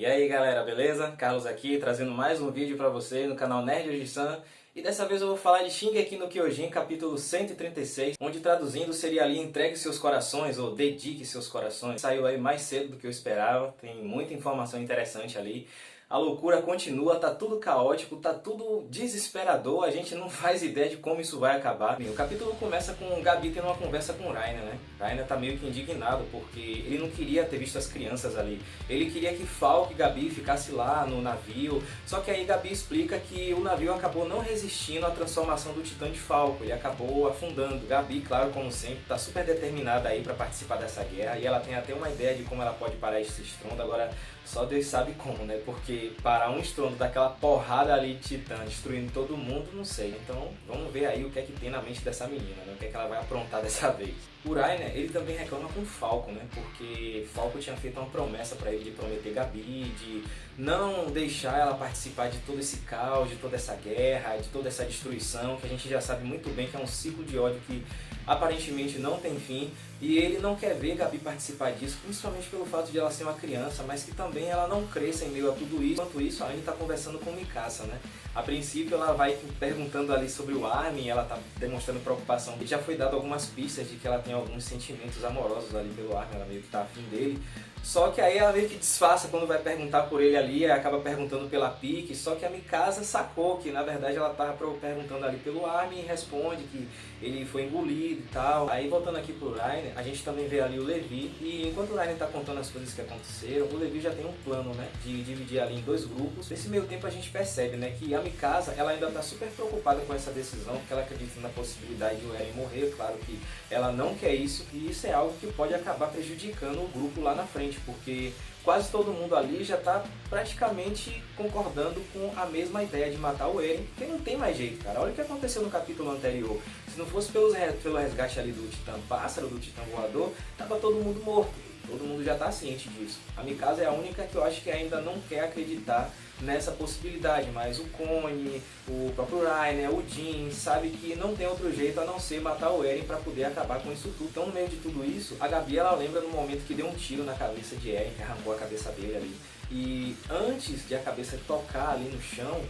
E aí galera, beleza? Carlos aqui, trazendo mais um vídeo pra você no canal Nerd Oji-san. E dessa vez eu vou falar de Shingeki no Kyojin, capítulo 136, onde traduzindo seria ali Entregue Seus Corações ou Dedique Seus Corações. Saiu aí mais cedo do que eu esperava, tem muita informação interessante ali. A loucura continua, tá tudo caótico, tá tudo desesperador, a gente não faz ideia de como isso vai acabar. O capítulo começa com o Gabi tendo uma conversa com o Reiner, né? Reiner tá meio que indignado porque ele não queria ter visto as crianças ali. Ele queria que Falk e Gabi ficasse lá no navio, só que aí Gabi explica que o navio acabou não resistindo à transformação do Titã de Falco, ele acabou afundando. Gabi, claro, como sempre, tá super determinada aí pra participar dessa guerra e ela tem até uma ideia de como ela pode parar esse estrondo, agora só Deus sabe como, né? Porque parar um estrondo daquela porrada ali de Titã destruindo todo mundo, não sei. Então vamos ver aí o que é que tem na mente dessa menina, né? O que é que ela vai aprontar dessa vez. O Reiner, ele também reclama com o Falco, né? Porque Falco tinha feito uma promessa pra ele de prometer Gabi, de não deixar ela participar de todo esse caos, de toda essa guerra, de toda essa destruição, que a gente já sabe muito bem que é um ciclo de ódio que aparentemente não tem fim. E ele não quer ver Gabi participar disso, principalmente pelo fato de ela ser uma criança, mas que também ela não cresça em meio a tudo isso. Enquanto isso, a Anne está conversando com Mikasa, né? A princípio ela vai perguntando ali sobre o Armin, ela está demonstrando preocupação. E já foi dado algumas pistas de que ela tem alguns sentimentos amorosos ali pelo Armin, ela meio que está afim dele. Só que aí ela meio que disfarça quando vai perguntar por ele ali, acaba perguntando pela Pieck, só que a Mikasa sacou que na verdade ela estava perguntando ali pelo Armin e responde que ele foi engolido e tal. Aí voltando aqui pro Reiner, a gente também vê ali o Levi, e enquanto o Reiner está contando as coisas que aconteceram, o Levi já tem um plano, né, de dividir ali em dois grupos. Nesse meio tempo a gente percebe, né, que a Mikasa, ela ainda está super preocupada com essa decisão, porque ela acredita na possibilidade de o Eren morrer, claro que ela não quer isso, e isso é algo que pode acabar prejudicando o grupo lá na frente, porque quase todo mundo ali já está praticamente concordando com a mesma ideia de matar o Eren, porque não tem mais jeito, cara. Olha o que aconteceu no capítulo anterior. Se não fosse pelo resgate ali do Titã Pássaro, do Titã Voador, tava todo mundo morto. Todo mundo já está ciente disso. A Mikasa é a única que eu acho que ainda não quer acreditar nessa possibilidade, mas o Connie, o próprio Reiner, o Jin, sabe que não tem outro jeito a não ser matar o Eren para poder acabar com isso tudo. Então no meio de tudo isso, a Gabi ela lembra no momento que deu um tiro na cabeça de Eren, que arrancou a cabeça dele ali. E antes de a cabeça tocar ali no chão,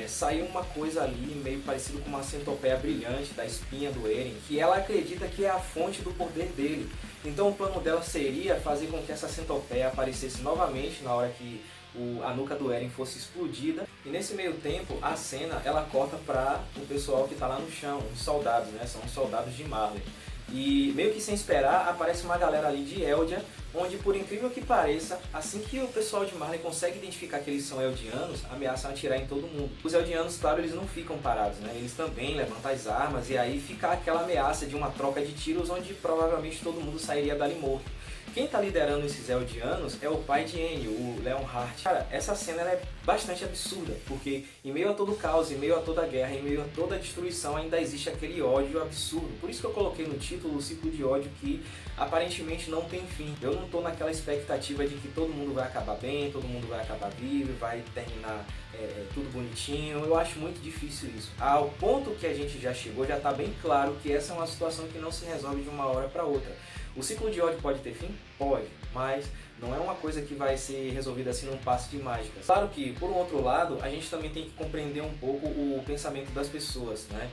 saiu uma coisa ali meio parecido com uma centopeia brilhante da espinha do Eren, que ela acredita que é a fonte do poder dele. Então o plano dela seria fazer com que essa centopeia aparecesse novamente na hora que a nuca do Eren fosse explodida. E nesse meio tempo a cena ela corta para o pessoal que está lá no chão, os soldados, né? São os soldados de Marley. E meio que sem esperar aparece uma galera ali de Eldia, onde por incrível que pareça, assim que o pessoal de Marley consegue identificar que eles são Eldianos, ameaçam atirar em todo mundo. Os Eldianos, claro, eles não ficam parados, né? Eles também levantam as armas e aí fica aquela ameaça de uma troca de tiros onde provavelmente todo mundo sairia dali morto. Quem está liderando esses Eldianos é o pai de Enya, o Leonhardt. Cara, essa cena ela é bastante absurda, porque em meio a todo o caos, em meio a toda a guerra, em meio a toda a destruição, ainda existe aquele ódio absurdo. Por isso que eu coloquei no título o ciclo de ódio que aparentemente não tem fim. Eu não estou naquela expectativa de que todo mundo vai acabar bem, todo mundo vai acabar vivo, vai terminar tudo bonitinho. Eu acho muito difícil isso. Ao ponto que a gente já chegou, já está bem claro que essa é uma situação que não se resolve de uma hora para outra. O ciclo de ódio pode ter fim? Pode, mas não é uma coisa que vai ser resolvida assim num passe de mágica. Claro que, por um outro lado, a gente também tem que compreender um pouco o pensamento das pessoas, né?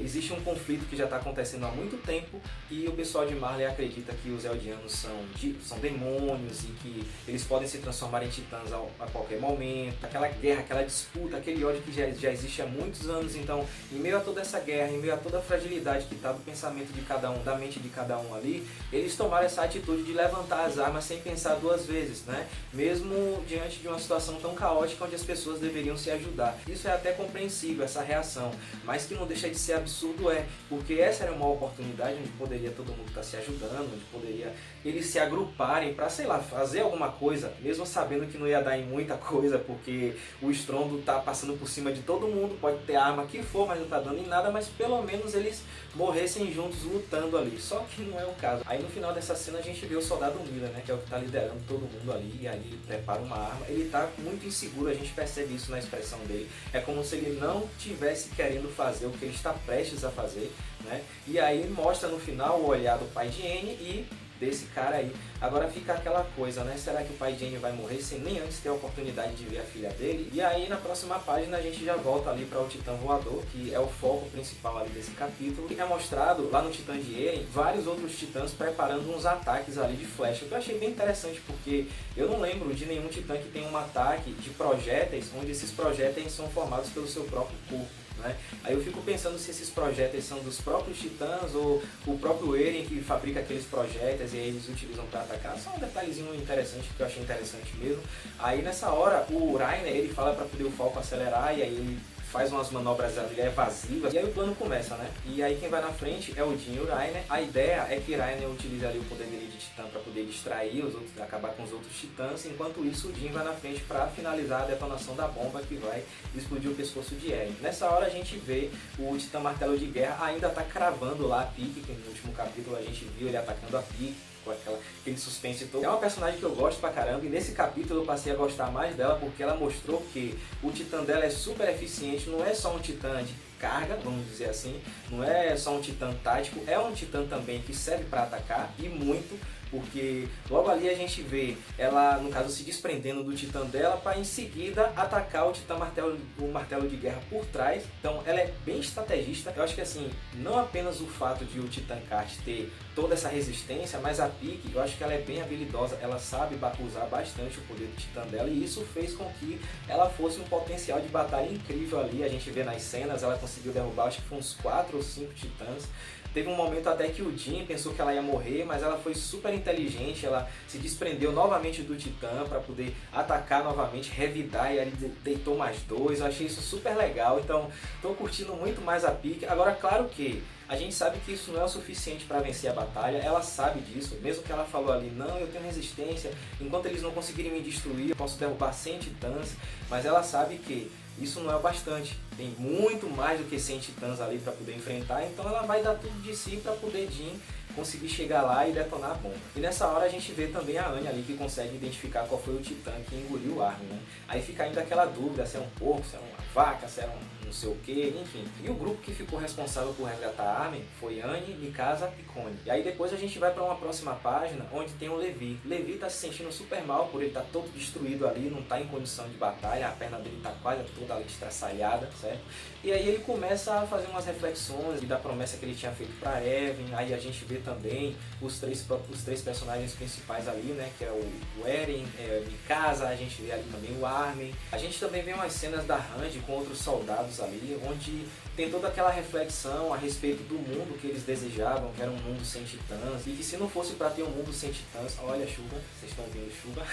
Existe um conflito que já está acontecendo há muito tempo e o pessoal de Marley acredita que os Eldianos são demônios e que eles podem se transformar em titãs a qualquer momento. Aquela guerra, aquela disputa, aquele ódio que já existe há muitos anos. Então, em meio a toda essa guerra, em meio a toda a fragilidade que está do pensamento de cada um, da mente de cada um ali, eles tomaram essa atitude de levantar as armas sem pensar duas vezes, né? Mesmo diante de uma situação tão caótica onde as pessoas deveriam se ajudar. Isso é até compreensível, essa reação, mas que não deixa de ser absurdo porque essa era uma oportunidade onde poderia todo mundo estar se ajudando, onde poderia eles se agruparem para, sei lá, fazer alguma coisa, mesmo sabendo que não ia dar em muita coisa, porque o estrondo tá passando por cima de todo mundo, pode ter arma que for, mas não tá dando em nada, mas pelo menos eles morressem juntos lutando ali, só que não é o caso. Aí no final dessa cena a gente vê o soldado Miller, né, que é o que tá liderando todo mundo ali, e aí ele prepara uma arma, ele tá muito inseguro, a gente percebe isso na expressão dele, é como se ele não tivesse querendo fazer o que ele está prestes a fazer, né? E aí mostra no final o olhar do pai de N e desse cara aí. Agora fica aquela coisa, né? Será que o pai de Annie vai morrer sem nem antes ter a oportunidade de ver a filha dele? E aí na próxima página a gente já volta ali para o Titã Voador, que é o foco principal ali desse capítulo. E é mostrado lá no Titã de Eren vários outros titãs preparando uns ataques ali de flecha, que eu achei bem interessante, porque eu não lembro de nenhum titã que tenha um ataque de projéteis, onde esses projéteis são formados pelo seu próprio corpo, né? Aí eu fico pensando se esses projéteis são dos próprios titãs ou o próprio Eren que fabrica aqueles projéteis e aí eles utilizam para atacar. Só um detalhezinho interessante que eu achei interessante mesmo. Aí nessa hora o Reiner ele fala para poder o Falco acelerar e aí ele faz umas manobras ali evasivas, e aí o plano começa, né? E aí quem vai na frente é o Jin e o Reiner. A ideia é que Reiner utilize ali o poder dele de titã para poder distrair os outros, acabar com os outros titãs, enquanto isso o Jin vai na frente para finalizar a detonação da bomba que vai explodir o pescoço de Eren. Nessa hora a gente vê o Titã Martelo de Guerra ainda tá cravando lá a Pique, que no último capítulo a gente viu ele atacando a Pique, com aquele suspense todo. É uma personagem que eu gosto pra caramba e nesse capítulo eu passei a gostar mais dela porque ela mostrou que o titã dela é super eficiente, não é só um titã de carga, vamos dizer assim, não é só um titã tático, é um titã também que serve para atacar e muito, porque logo ali a gente vê ela, no caso, se desprendendo do titã dela para em seguida atacar o titã martelo de guerra por trás. Então ela é bem estrategista. Eu acho que assim, não apenas o fato de o titã Kart ter toda essa resistência, mas a Pique, eu acho que ela é bem habilidosa, ela sabe usar bastante o poder do titã dela e isso fez com que ela fosse um potencial de batalha incrível ali. A gente vê nas cenas, ela conseguiu derrubar acho que foi uns 4 ou 5 titãs. Teve um momento até que o Jin pensou que ela ia morrer, mas ela foi super inteligente, ela se desprendeu novamente do Titã para poder atacar novamente, revidar, e ele deitou mais 2, eu achei isso super legal, então estou curtindo muito mais a Pique. Agora, claro que a gente sabe que isso não é o suficiente para vencer a batalha, ela sabe disso, mesmo que ela falou ali, não, eu tenho resistência, enquanto eles não conseguirem me destruir, eu posso derrubar 100 titãs, mas ela sabe que isso não é o bastante, tem muito mais do que 100 titãs ali para poder enfrentar, então ela vai dar tudo de si para poder Jin conseguir chegar lá e detonar a bomba. E nessa hora a gente vê também a Annie ali que consegue identificar qual foi o titã que engoliu o Armin, né? Aí fica ainda aquela dúvida se é um porco, se é uma vaca, se era um não sei o que, enfim. E o grupo que ficou responsável por resgatar a Armin foi Annie, Mikasa e Connie. E aí depois a gente vai para uma próxima página onde tem o Levi. Levi tá se sentindo super mal por ele estar todo destruído ali, não tá em condição de batalha, a perna dele tá quase toda ali estraçalhada, certo? E aí ele começa a fazer umas reflexões da promessa que ele tinha feito para Evan. Aí a gente vê também os três personagens principais ali, né, que é o Eren, Mikasa, a gente vê ali também o Armin. A gente também vê umas cenas da Hanji com outros soldados ali, onde tem toda aquela reflexão a respeito do mundo que eles desejavam, que era um mundo sem titãs, e que se não fosse para ter um mundo sem titãs, olha a chuva, vocês estão vendo chuva,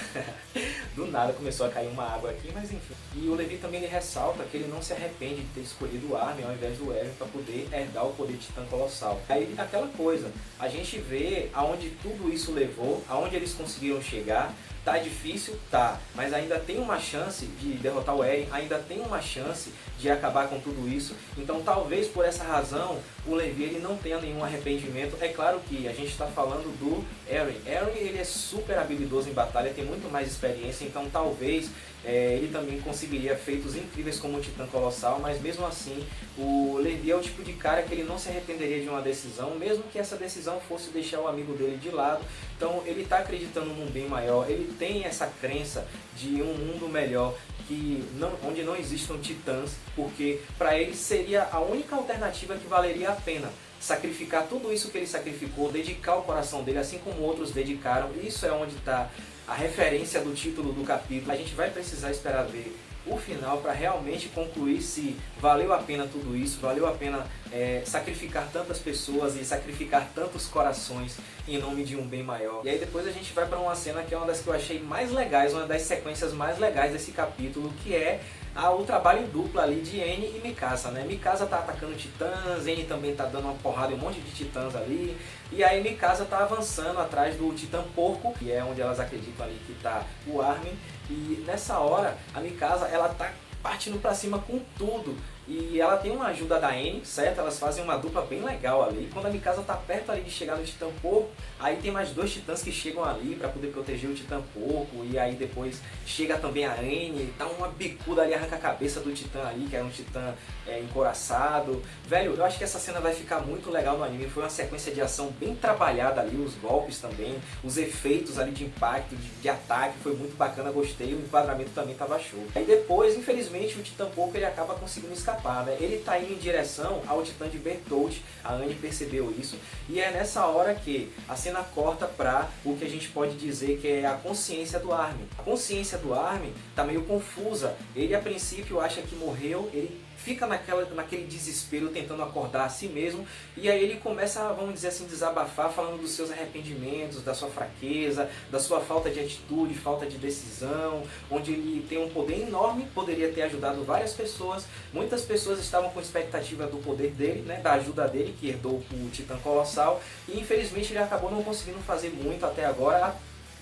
do nada começou a cair uma água aqui, mas enfim. E o Levi também ele ressalta que ele não se arrepende de ter escolhido o Armin ao invés do Eren para poder herdar o poder titã colossal. Aí aquela coisa, a gente vê aonde tudo isso levou, aonde eles conseguiram chegar. Tá difícil? Tá, mas ainda tem uma chance de derrotar o Eren, ainda tem uma chance de acabar com tudo isso. Então talvez por essa razão o Levi ele não tenha nenhum arrependimento. É claro que a gente está falando do Eren. Eren ele é super habilidoso em batalha, tem muito mais experiência, então talvez ele também conseguiria feitos incríveis como o Titã Colossal, mas mesmo assim o Levi é o tipo de cara que ele não se arrependeria de uma decisão, mesmo que essa decisão fosse deixar o amigo dele de lado. Então ele está acreditando num bem maior, ele tem essa crença de um mundo melhor, onde não existam titãs, porque para ele seria a única alternativa que valeria a pena. Sacrificar tudo isso que ele sacrificou, dedicar o coração dele, assim como outros dedicaram. Isso é onde está a referência do título do capítulo. A gente vai precisar esperar ver o final para realmente concluir se valeu a pena tudo isso, valeu a pena sacrificar tantas pessoas e sacrificar tantos corações em nome de um bem maior. E aí depois a gente vai para uma cena que é uma das que eu achei mais legais, uma das sequências mais legais desse capítulo, que é o trabalho duplo ali de Annie e Mikasa, né? Mikasa tá atacando titãs, Annie também tá dando uma porrada em um monte de titãs ali, e aí Mikasa tá avançando atrás do titã porco, que é onde elas acreditam ali que tá o Armin, e nessa hora a Mikasa ela tá partindo pra cima com tudo. E ela tem uma ajuda da N, certo? Elas fazem uma dupla bem legal ali. Quando a Mikasa tá perto ali de chegar no Titã Porco, aí tem mais 2 titãs que chegam ali pra poder proteger o Titã Porco. E aí depois chega também a N, dá uma bicuda ali, arranca a cabeça do Titã ali, que era um Titã encouraçado. Velho, eu acho que essa cena vai ficar muito legal no anime. Foi uma sequência de ação bem trabalhada ali, os golpes também, os efeitos ali de impacto, de ataque, foi muito bacana, gostei. O enquadramento também tava show. Aí depois, infelizmente, o Titã Porco ele acaba conseguindo escapar, né? Ele tá indo em direção ao Titã de Bertolt, a Anne percebeu isso, e é nessa hora que a cena corta pra o que a gente pode dizer que é a consciência do Armin. A consciência do Armin tá meio confusa, ele a princípio acha que morreu, ele fica naquele desespero tentando acordar a si mesmo, e aí ele começa, vamos dizer assim, desabafar, falando dos seus arrependimentos, da sua fraqueza, da sua falta de atitude, falta de decisão, onde ele tem um poder enorme, poderia ter ajudado várias pessoas, muitas pessoas estavam com expectativa do poder dele, né, da ajuda dele, que herdou o Titã Colossal, e infelizmente ele acabou não conseguindo fazer muito até agora,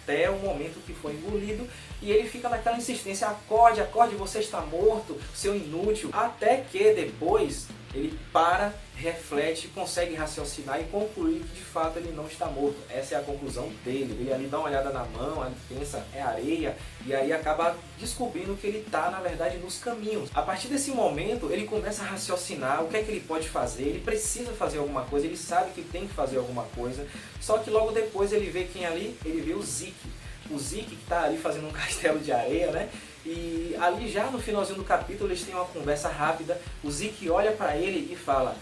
até o momento que foi engolido, e ele fica naquela insistência, acorde, acorde, você está morto, seu inútil, até que depois ele para, reflete, consegue raciocinar e concluir que de fato ele não está morto. Essa é a conclusão dele. Ele ali dá uma olhada na mão, ele pensa, é areia, e aí acaba descobrindo que ele está, na verdade, nos caminhos. A partir desse momento, ele começa a raciocinar o que é que ele pode fazer, ele precisa fazer alguma coisa, ele sabe que tem que fazer alguma coisa, só que logo depois ele vê quem ali? Ele vê o Zeke. O Zeke que está ali fazendo um castelo de areia, né? E ali já no finalzinho do capítulo eles têm uma conversa rápida, o Zeke olha para ele e fala: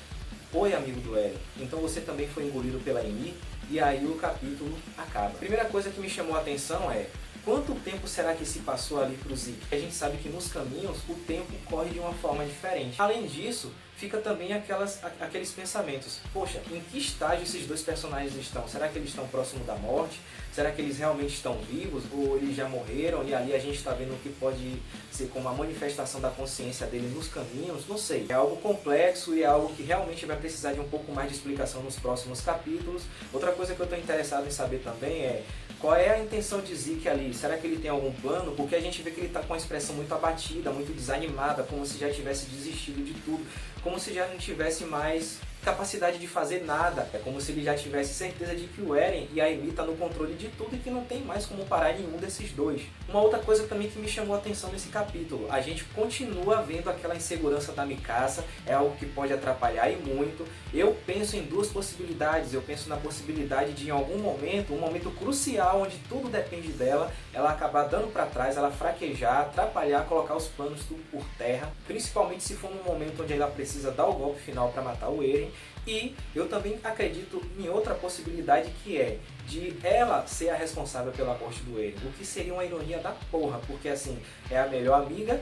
oi, amigo do Eren, então você também foi engolido pela Ymir? E aí o capítulo acaba. A primeira coisa que me chamou a atenção é: quanto tempo será que se passou ali para o Zeke? A gente sabe que nos caminhos o tempo corre de uma forma diferente. Além disso, fica também aqueles pensamentos: poxa, em que estágio esses dois personagens estão? Será que eles estão próximos da morte? Será que eles realmente estão vivos? Ou eles já morreram e ali a gente está vendo o que pode ser como a manifestação da consciência dele nos caminhos? Não sei. É algo complexo e é algo que realmente vai precisar de um pouco mais de explicação nos próximos capítulos. Outra coisa que eu estou interessado em saber também é: qual é a intenção de Zeke ali? Será que ele tem algum plano? Porque a gente vê que ele está com uma expressão muito abatida, muito desanimada, como se já tivesse desistido de tudo, como se já não tivesse mais capacidade de fazer nada. É como se ele já tivesse certeza de que o Eren e a Ymir estão no controle de tudo e que não tem mais como parar nenhum desses dois. Uma outra coisa também que me chamou a atenção nesse capítulo: a gente continua vendo aquela insegurança da Mikasa, é algo que pode atrapalhar e muito. Eu penso em duas possibilidades. Eu penso na possibilidade de, em algum momento, um momento crucial onde tudo depende dela, ela acabar dando para trás, ela fraquejar, atrapalhar, colocar os planos tudo por terra, principalmente se for num momento onde ela precisa dar o golpe final para matar o Eren. E eu também acredito em outra possibilidade, que é de ela ser a responsável pela morte do Eren, o que seria uma ironia da porra, porque assim, é a melhor amiga,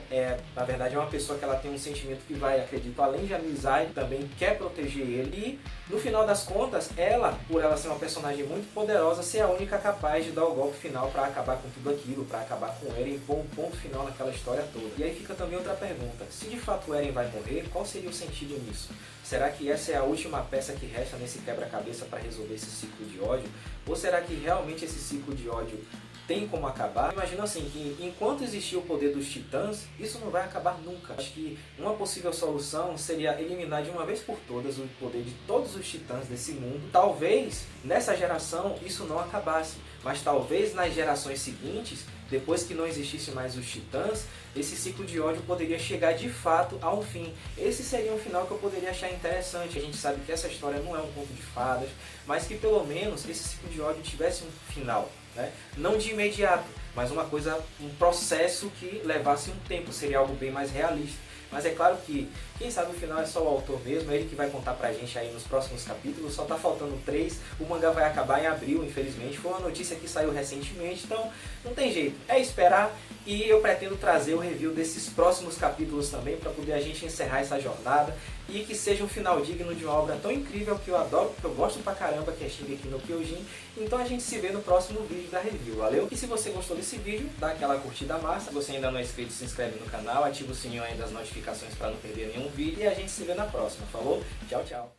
na verdade é uma pessoa que ela tem um sentimento que vai, acredito, além de amizade, também quer proteger ele, e no final das contas, ela, por ela ser uma personagem muito poderosa, ser a única capaz de dar o golpe final para acabar com tudo aquilo, para acabar com o Eren e pôr um ponto final naquela história toda. E aí fica também outra pergunta: se de fato o Eren vai morrer, qual seria o sentido nisso? Será que essa é a última peça que resta nesse quebra-cabeça para resolver esse ciclo de ódio? Ou será que realmente esse ciclo de ódio tem como acabar? Imagino assim, que enquanto existir o poder dos titãs, isso não vai acabar nunca. Acho que uma possível solução seria eliminar de uma vez por todas o poder de todos os titãs desse mundo. Talvez nessa geração isso não acabasse, mas talvez nas gerações seguintes, depois que não existisse mais os titãs, esse ciclo de ódio poderia chegar de fato a um fim. Esse seria um final que eu poderia achar interessante. A gente sabe que essa história não é um conto de fadas, mas que pelo menos esse ciclo de ódio tivesse um final, né? Não de imediato, mas uma coisa, um processo que levasse um tempo, seria algo bem mais realista. Mas é claro que, quem sabe o final é só o autor mesmo, é ele que vai contar pra gente aí nos próximos capítulos. Só tá faltando 3, o mangá vai acabar em abril, infelizmente. Foi uma notícia que saiu recentemente, então não tem jeito, é esperar. E eu pretendo trazer o review desses próximos capítulos também, para poder a gente encerrar essa jornada e que seja um final digno de uma obra tão incrível que eu adoro, que eu gosto pra caramba, que é Shingeki no Kyojin. Então a gente se vê no próximo vídeo da review, valeu? E se você gostou desse vídeo, dá aquela curtida massa. Se você ainda não é inscrito, se inscreve no canal, ativa o sininho aí das notificações para não perder nenhum vídeo, e a gente se vê na próxima, falou? Tchau, tchau!